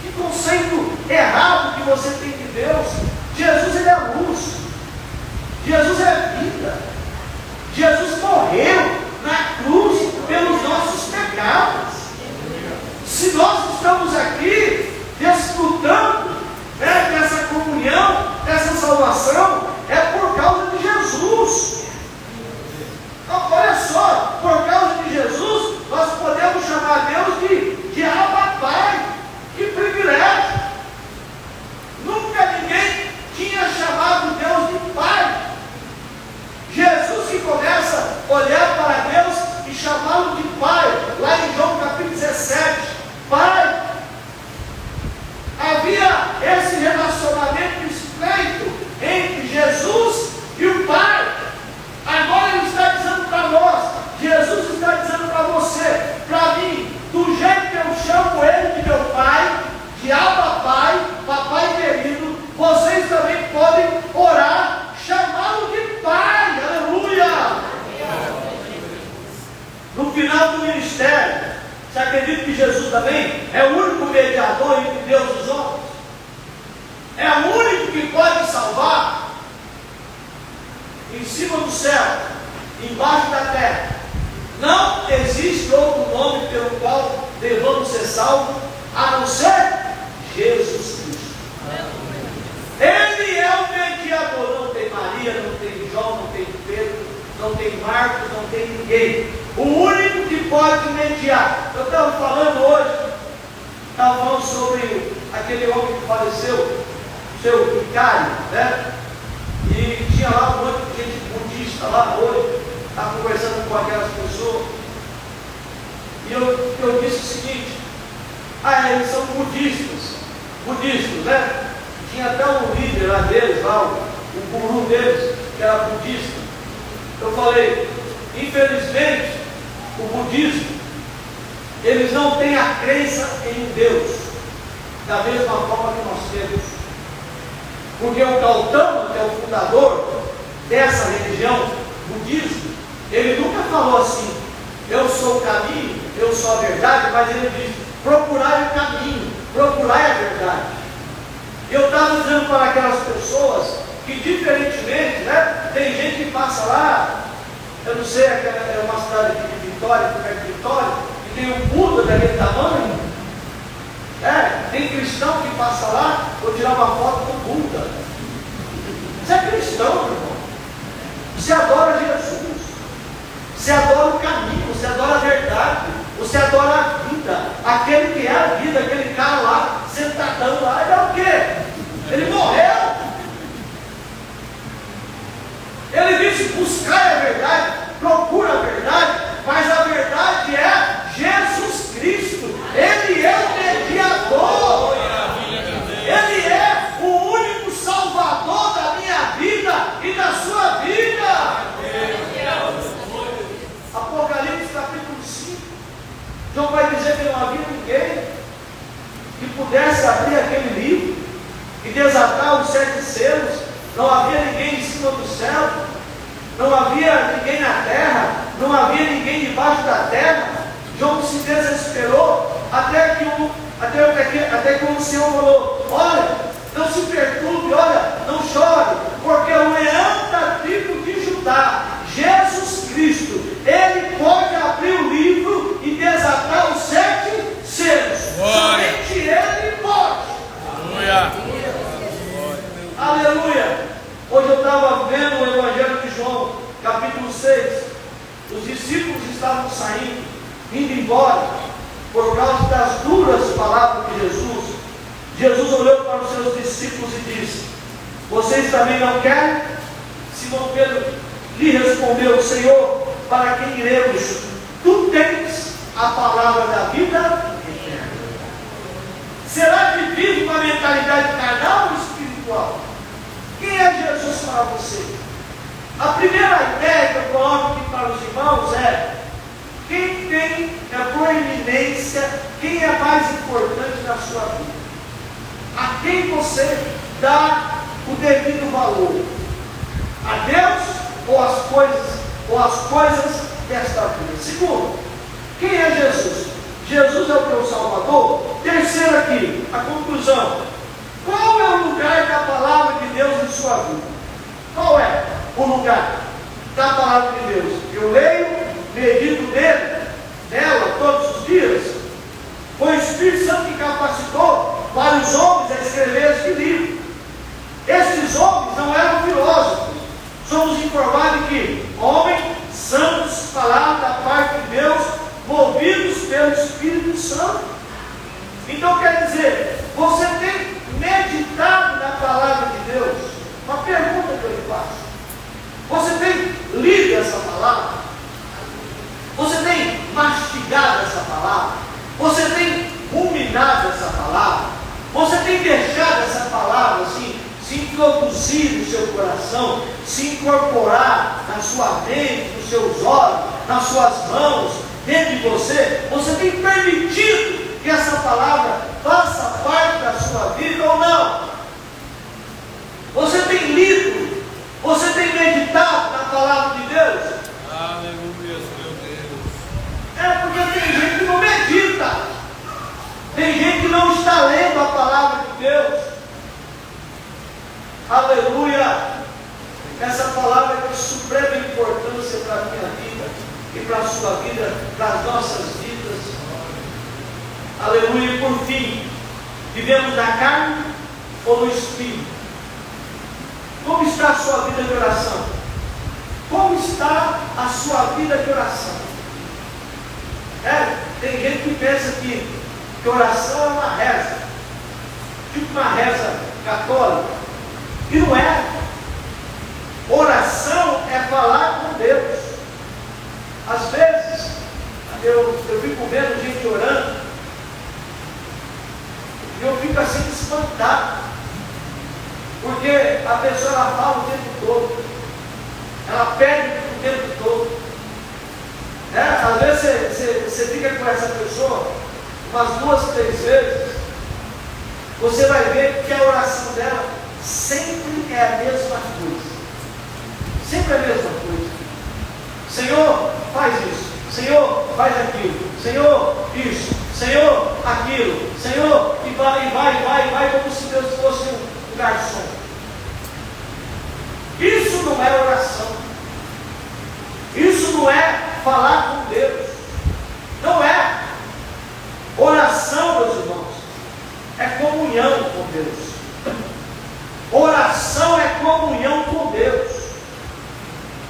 que conceito errado que você tem de Deus. Jesus, ele é a luz, Jesus é a vida, Jesus morreu Se nós estamos aqui desfrutando, né, dessa comunhão, dessa salvação, é por causa de Jesus. Então, olha só, por causa de Jesus, nós podemos chamar Deus de Abba Pai. Que privilégio! Nunca ninguém tinha chamado Deus de Pai. Jesus que começa a olhar para Deus e chamá-lo de Pai, lá em João capítulo 17, Pai. Havia esse relacionamento estreito entre Jesus e o Pai. Agora Ele está dizendo para nós, Jesus está dizendo para você, para mim, do jeito que eu chamo Ele de meu Pai, de Abba Pai, Papai querido, vocês também podem orar, chamá-lo de Pai. Aleluia! No final do ministério, você acredita que Jesus também é o único mediador entre Deus e os homens? É o único que pode salvar. Em cima do céu, embaixo da terra, não existe outro nome pelo qual devamos ser salvos, a não ser Jesus Cristo. Ele é o mediador. Não tem Maria, não tem João, não tem Pedro, não tem Marcos, não tem ninguém. O único que pode mediar. Eu estava falando hoje, sobre aquele homem que faleceu, o seu vicário, né? E tinha lá um monte de gente budista lá hoje, estava conversando com aquelas pessoas. E eu disse o seguinte: eles são budistas, né? Tinha até um líder lá deles, lá, o guru deles, que era budista. Eu falei, infelizmente, o budismo, eles não têm a crença em um Deus, da mesma forma que nós temos. Porque o Gautama, que é o fundador dessa religião, budismo, ele nunca falou assim, eu sou o caminho, eu sou a verdade, mas ele diz, procurai o caminho, procurai a verdade. Eu estava dizendo para aquelas pessoas que, diferentemente, né, tem gente que passa lá, eu não sei, é uma cidade aqui de Vitória, perto de Vitória, e tem um Buda daquele tamanho. Tem cristão que passa lá, vou tirar uma foto com o Buda. Você é cristão, meu irmão. Você adora Jesus. Você adora o caminho, você adora a verdade, você adora a vida. Aquele que é a vida, aquele cara lá, sentadão lá, ele é o quê? Ele morreu. Ele disse, buscai a verdade, procura a verdade, mas a verdade é Jesus Cristo. Ele é o mediador. Ele é o único salvador da minha vida e da sua vida. Apocalipse capítulo 5, João vai dizer que não havia ninguém que pudesse abrir aquele livro e desatar os 7 selos. Não havia ninguém em cima do céu, não havia ninguém na terra, não havia ninguém debaixo da terra. João se desesperou até que o Senhor falou, olha, não se perturbe, olha, não chore, porque o leão da tribo de Judá, Jesus Cristo, Ele pode abrir o livro e desatar os 7 selos. Somente Ele pode. Aleluia. Aleluia. Hoje eu estava vendo o Evangelho de João, capítulo 6. Os discípulos estavam saindo, indo embora, por causa das duras palavras de Jesus. Jesus olhou para os seus discípulos e disse, vocês também não querem? Simão Pedro lhe respondeu, Senhor, para quem iremos? Tu tens a palavra da vida eterna. Será que vive uma mentalidade carnal ou espiritual? Quem é Jesus para você? A primeira ideia que eu coloco aqui para os irmãos é, quem tem a proeminência, quem é mais importante na sua vida? A quem você dá o devido valor? A Deus ou as coisas desta vida? Segundo, quem é Jesus? Jesus é o teu Salvador? Terceiro aqui, a conclusão. Qual é o lugar da palavra de Deus em sua vida? Qual é o lugar da palavra de Deus? Eu leio, medito nela todos os dias, pois capacitou vários homens a escrever este livro. Esses homens não eram filósofos. Somos informados de que homens santos falaram da parte de Deus, movidos pelo Espírito Santo. Então quer dizer, você tem meditado na palavra de Deus? Uma pergunta que eu lhe faço. Você tem lido essa palavra? Você tem mastigado essa palavra? Você tem ruminado essa palavra? Você tem deixado essa palavra assim, se introduzir no seu coração, se incorporar na sua mente, nos seus olhos, nas suas mãos, dentro de você? Você tem permitido que essa palavra faça parte da sua vida ou não? Você tem lido? Você tem meditado na palavra de Deus? Aleluia, meu Deus. É porque tem gente que não medita. Tem gente que não está lendo a palavra de Deus. Aleluia. Essa palavra é de suprema importância para a minha vida e para a sua vida, para as nossas vidas. Aleluia. E por fim, vivemos na carne ou no Espírito? Como está a sua vida de oração? Como está a sua vida de oração? Tem gente que pensa que oração é uma reza, tipo uma reza católica, e não é. Oração é falar com Deus. Às vezes, eu fico vendo gente orando, e eu fico assim espantado. Porque a pessoa ela fala o tempo todo, ela pede o tempo todo. Às vezes você fica com essa pessoa umas 2, 3 vezes, você vai ver que a oração dela sempre é a mesma coisa. Sempre é a mesma coisa. Senhor, faz isso. Senhor, faz aquilo. Senhor, isso. Senhor, aquilo. Senhor, e vai, como se Deus fosse um garçom. Isso não é oração. Isso não é falar com Deus. Não é. Oração, meus irmãos, é comunhão com Deus. Oração é comunhão com Deus.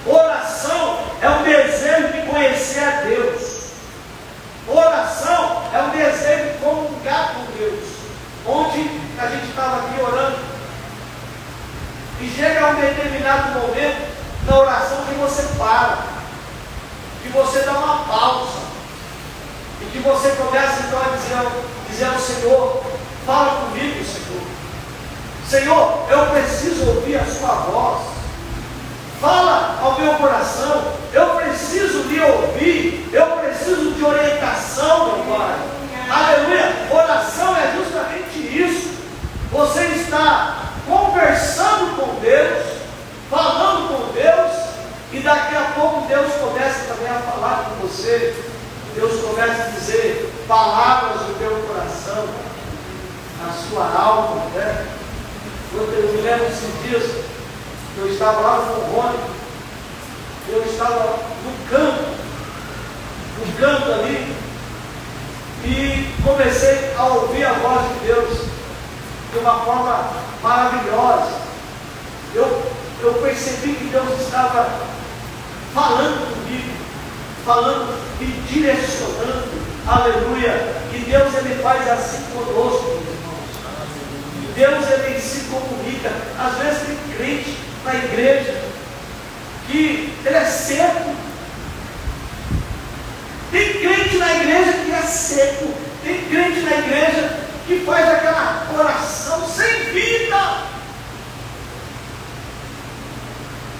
Oração é um desejo de conhecer a Deus. Oração é um desejo de comungar com Deus. Ontem a gente estava aqui orando, e chega um determinado momento na oração que você para, que você dá uma pausa, e que você começa então a dizer ao Senhor: fala comigo, Senhor. Senhor, eu preciso ouvir a sua voz. Fala ao meu coração. Eu preciso lhe ouvir. Eu preciso de orientação, meu Pai. Aleluia. Oração é justamente isso. Você está conversando com Deus, falando com Deus, e daqui a pouco Deus começa também a falar com você. Deus começa a dizer palavras do teu coração, na sua alma, né? Eu me lembro esses dias, eu estava lá no Rony, eu estava no canto ali, e comecei a ouvir a voz de Deus de uma forma maravilhosa. Eu percebi que Deus estava falando comigo, falando, me direcionando. Aleluia. E Deus, Ele faz assim conosco, meus irmãos. Deus, Ele se comunica. Às vezes tem crente na igreja que ele é seco. Tem crente na igreja que é seco. Tem crente na igreja que faz aquela oração sem vida.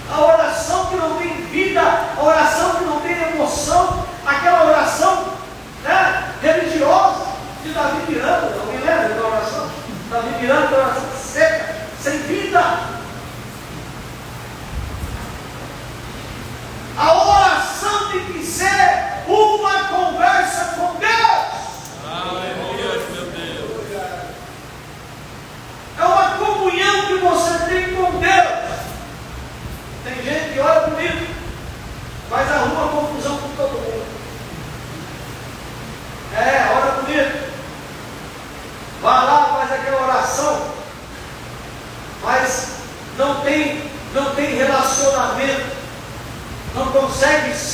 A oração que não tem vida, a oração que não tem emoção, aquela oração, né, religiosa de Davi Miranda. Alguém lembra da oração? Davi Miranda, a oração seca, sem vida. A oração tem que ser uma conversa com Deus. Aleluia, meu Deus. É uma comunhão que você tem com Deus. Tem gente que ora comigo, mas arruma confusão com todo mundo. Ora comigo.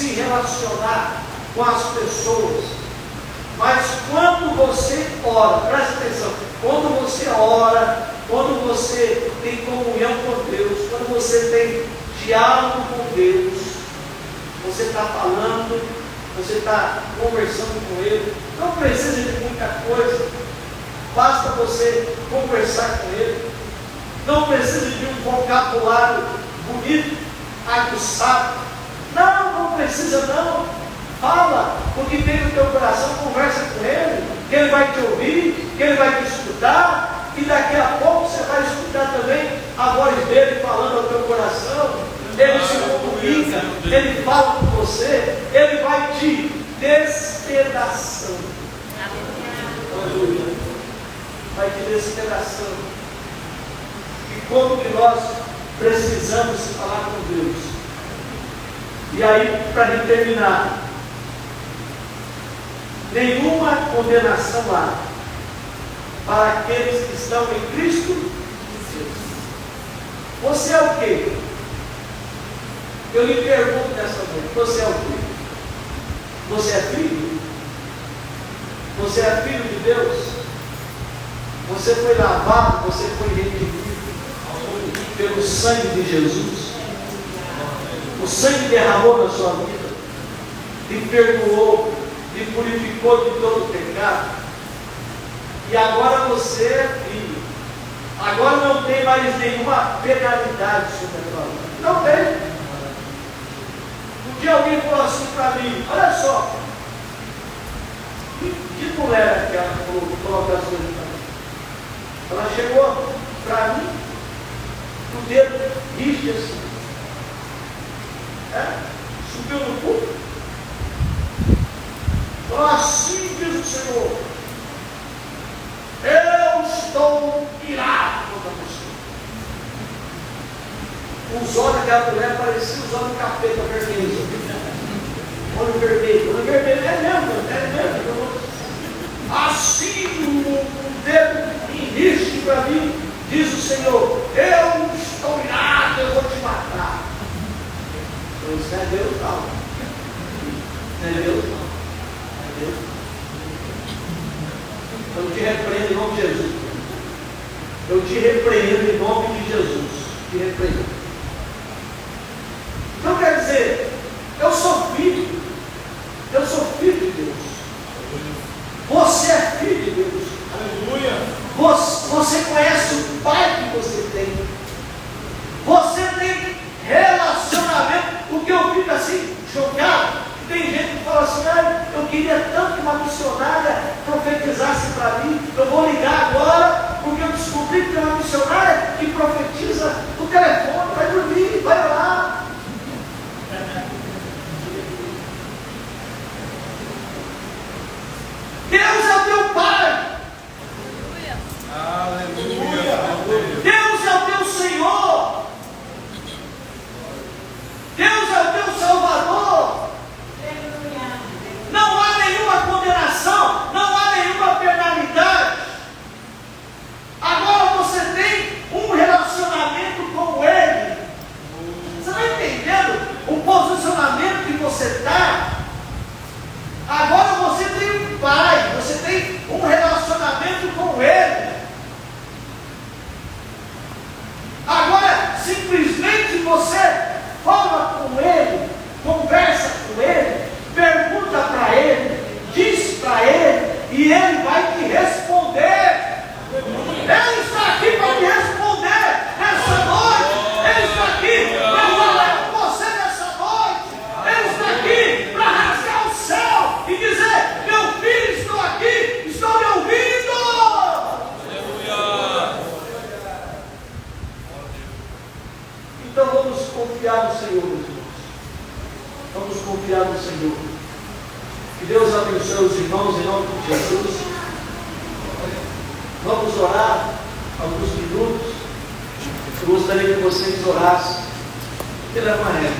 se relacionar com as pessoas. Mas quando você ora, presta atenção, quando você ora, quando você tem comunhão com Deus, quando você tem diálogo com Deus, você está falando, você está conversando com Ele, não precisa de muita coisa, basta você conversar com Ele, não precisa de um vocabulário bonito, aguçado, não precisa não, fala o que tem no teu coração, conversa com Ele, que Ele vai te ouvir, que Ele vai te escutar, e daqui a pouco você vai escutar também a voz dele falando ao teu coração. Ele se comunica, Ele fala com você, Ele vai te despedaçando. Aleluia. Vai te despedaçando. E como que nós precisamos falar com Deus? E aí, para terminar, nenhuma condenação há para aqueles que estão em Cristo Jesus. Você é o quê? Eu lhe pergunto nessa noite, você é o quê? Você é filho? Você é filho de Deus? Você foi lavado, você foi redimido pelo sangue de Jesus. O sangue derramou na sua vida, te perdoou, te purificou de todo pecado. E agora você é filho. Agora não tem mais nenhuma penalidade sobre a tua vida. Não tem. Um dia alguém falou assim para mim, olha só, que mulher é aquela que coloca as coisas para mim? Ela chegou para mim, o dedo riste assim, subiu no cu, falou assim diz o Senhor, eu estou irado contra você. Os olhos daquela mulher pareciam os olhos do capeta vermelho. Olho vermelho, é mesmo. Assim o dedo enriste para mim, diz o Senhor, eu estou irado, eu vou te matar. Eu disse, é Deus não. Não é Deus não. É Deus não. Eu te repreendo em nome de Jesus. Eu te repreendo em nome de Jesus. Te repreendo. Então quer dizer, eu sou filho. Eu sou filho de Deus. Você é filho de Deus. Aleluia. Você conhece o Pai que você tem. Você tem relacionamento. O que eu fico assim, chocado. Tem gente que fala assim, eu queria tanto que uma missionária profetizasse para mim, eu vou ligar agora, porque eu descobri que tem uma missionária que profetiza no telefone, vai dormir, vai lá. Deus é o teu Pai. Aleluia. Deus é o teu Senhor. Deus é o teu Salvador. Não há nenhuma condenação, não há nenhuma penalidade. Agora você tem um relacionamento com Ele. Você está entendendo o posicionamento que você está? Agora você tem um Pai, você tem um relacionamento com Ele. Agora, simplesmente você fala com Ele, conversa com Ele, pergunta para Ele, diz para Ele, e Ele vai te responder. Ele está aqui para te responder nessa noite. Ele está aqui para falar com você nessa noite. Ele está aqui para rasgar o céu e dizer, meu filho, estou aqui, estou me ouvindo. Aleluia. Então vamos confiar no Senhor, meus irmãos. Vamos confiar no Senhor. Que Deus abençoe os irmãos em nome de Jesus. Vamos orar alguns minutos. Eu gostaria que vocês orassem pela manhã.